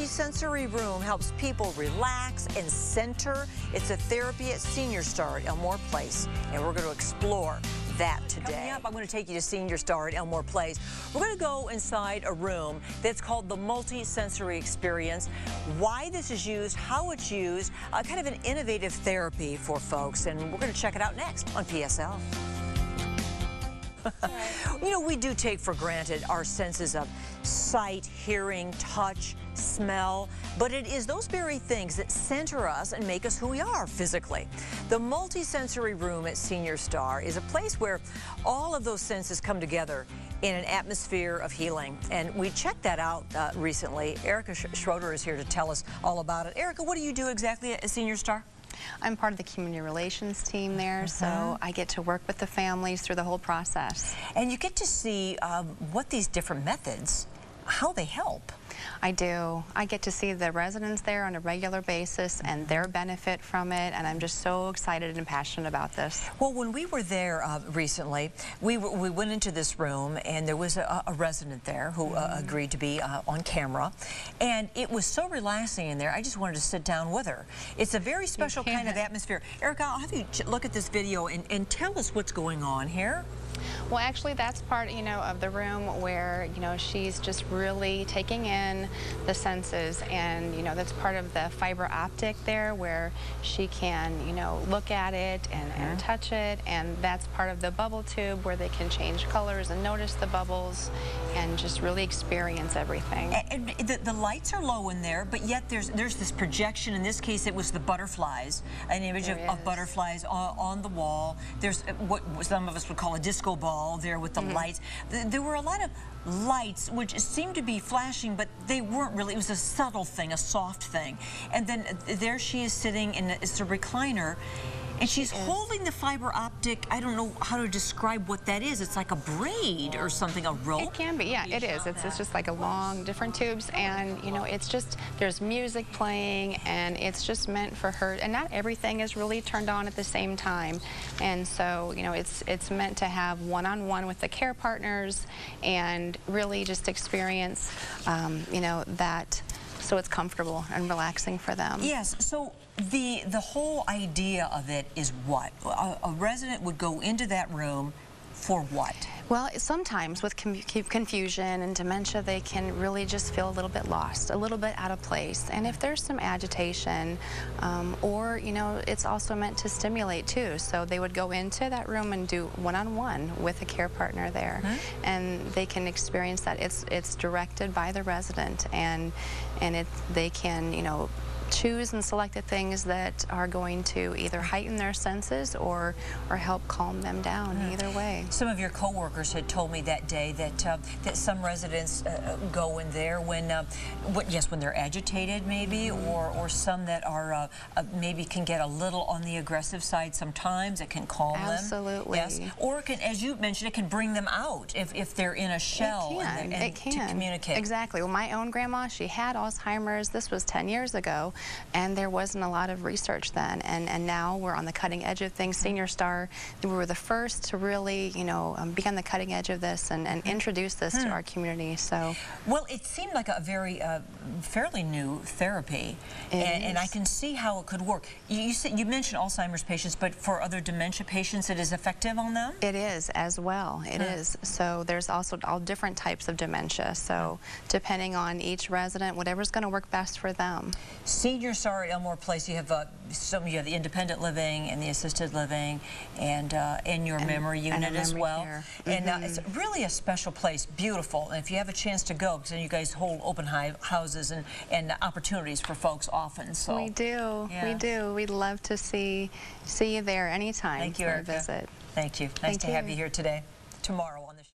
multi-sensory room helps people relax and center. It's a therapy at Senior Star at Elmore Place, and we're going to explore that today. Coming up, I'm going to take you to Senior Star at Elmore Place. We're going to go inside a room that's called the multi-sensory experience. Why this is used, how it's used, kind of an innovative therapy for folks, and we're going to check it out next on PSL. You know, we do take for granted our senses of sight, hearing, touch, smell, but it is those very things that center us and make us who we are physically. The multi-sensory room at Senior Star is a place where all of those senses come together in an atmosphere of healing, and we checked that out recently. Erica Schroeder is here to tell us all about it. Erica, what do you do exactly at Senior Star? I'm part of the community relations team there, so I get to work with the families through the whole process. And you get to see what these different methods, how they help. I do. I get to see the residents there on a regular basis and their benefit from it, and I'm just so excited and passionate about this. Well, when we were there recently, we went into this room, and there was a resident there who agreed to be on camera, and it was so relaxing in there, I just wanted to sit down with her. It's a very special kind of atmosphere. Erica, I'll have you look at this video and tell us what's going on here. Well, actually, that's part, of the room where, she's just really taking in the senses, and, that's part of the fiber optic there where she can, look at it and touch it, and that's part of the bubble tube where they can change colors and notice the bubbles and just really experience everything. And the lights are low in there, but yet there's this projection. In this case, it was the butterflies, an image of butterflies on the wall. There's what some of us would call a disco ball there with the lights. There were a lot of lights which seemed to be flashing, but they weren't really. It was a subtle thing, a soft thing. And then there she is sitting in it's a recliner, and she's holding the fiber optic. I don't know how to describe what that is. It's like a braid or something, a rope. It can be, yeah, it is. It's just like a long, different tubes, and it's just, there's music playing, and it's just meant for her. And not everything is really turned on at the same time. And so, it's meant to have one-on-one with the care partners and really just experience, that, so it's comfortable and relaxing for them. Yes, so the whole idea of it is what? A resident would go into that room for what? Well, sometimes with confusion and dementia, they can really just feel a little bit lost, a little bit out of place. And if there's some agitation, or, it's also meant to stimulate too. So they would go into that room and do one-on-one with a care partner there. And they can experience that. It's directed by the resident, and they can, choose and select the things that are going to either heighten their senses or help calm them down, either way. Some of your coworkers had told me that day that some residents go in there when they're agitated maybe, or some that are maybe can get a little on the aggressive side sometimes. It can calm them. Absolutely. Yes. Or it can, as you mentioned, it can bring them out if they're in a shell. It can. To communicate. Exactly. Well, my own grandma, she had Alzheimer's. This was 10 years ago. And there wasn't a lot of research then, and now we're on the cutting edge of things. Senior Star, we were the first to really, be on the cutting edge of this and introduce this to our community. So, well, it seemed like a very fairly new therapy, and I can see how it could work. You mentioned Alzheimer's patients, but for other dementia patients, it is effective on them? It is as well. It is. So there's also all different types of dementia. So depending on each resident, whatever's going to work best for them. Senior Star at Elmore Place, you have you have the independent living and the assisted living, and your memory unit as well. And it's really a special place, beautiful. And if you have a chance to go, because then you guys hold open houses and opportunities for folks often. So we do, we do. We'd love to see you there anytime. Thank you, for Erica. a visit. Thank you. Nice to have you here today. Tomorrow on the show.